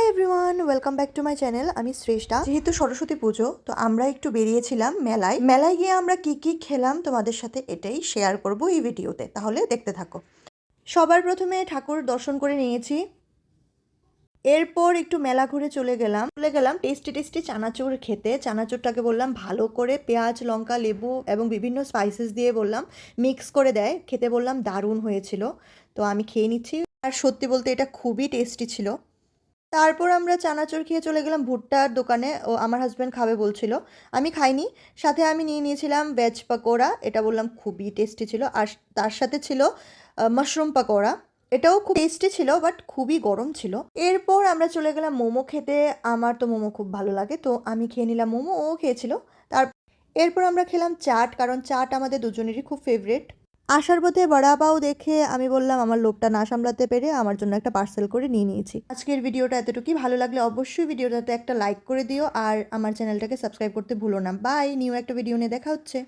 Hi everyone, welcome back to my channel. আমি শ্রেষ্ঠা। যেহেতু সরস্বতী পুজো, তো আমরা একটু বেরিয়েছিলাম মেলায় গিয়ে আমরা কি কি খেলাম তোমাদের সাথে এটাই শেয়ার করব এই ভিডিওতে, তাহলে দেখতে থাকো। সবার প্রথমে ঠাকুর দর্শন করে নিয়েছি, এরপর একটু মেলা ঘুরে চলে গেলাম টেস্টি টেস্টি চানাচুর খেতে। চানাচুরটাকে বললাম ভালো করে পেঁয়াজ, লঙ্কা, লেবু এবং বিভিন্ন স্পাইসেস দিয়ে বললাম মিক্স করে দেয়, খেতে বললাম দারুণ হয়েছিল। তো আমি খেয়ে নিচ্ছি, আর সত্যি বলতে এটা খুবই টেস্টি ছিল। তারপর আমরা চানাচুর খেয়ে চলে গেলাম ভুট্টার দোকানে। ও আমার হাজব্যান্ড খাবে বলছিল, আমি খাইনি। সাথে আমি নিয়ে নিয়েছিলাম ভেজ পাকোড়া, এটা বললাম খুবই টেস্টি ছিল। আর তার সাথে ছিল মাশরুম পাকোড়া, এটাও খুব টেস্টি ছিল, বাট খুবই গরম ছিল। এরপর আমরা চলে গেলাম মোমো খেতে। আমার তো মোমো খুব ভালো লাগে, তো আমি খেয়ে নিলাম মোমো, ও খেয়েছিল। তার এরপর আমরা খেলাম চাট, কারণ চাট আমাদের দুজনেরই খুব ফেভারিট। আসার পথে বড়া পাও দেখে আমি বললাম আমার লোভটা না সামলাতে পেরে আমার জন্য একটা পার্সেল করে নিয়ে নিয়েছি। আজকের ভিডিওটা এতটুকুই, ভালো লাগলে অবশ্যই ভিডিওটাতে একটা লাইক করে দিও, আর আমার চ্যানেলটাকে সাবস্ক্রাইব করতে ভুলো না। বাই, নিউ একটা ভিডিও নিয়ে দেখা হচ্ছে।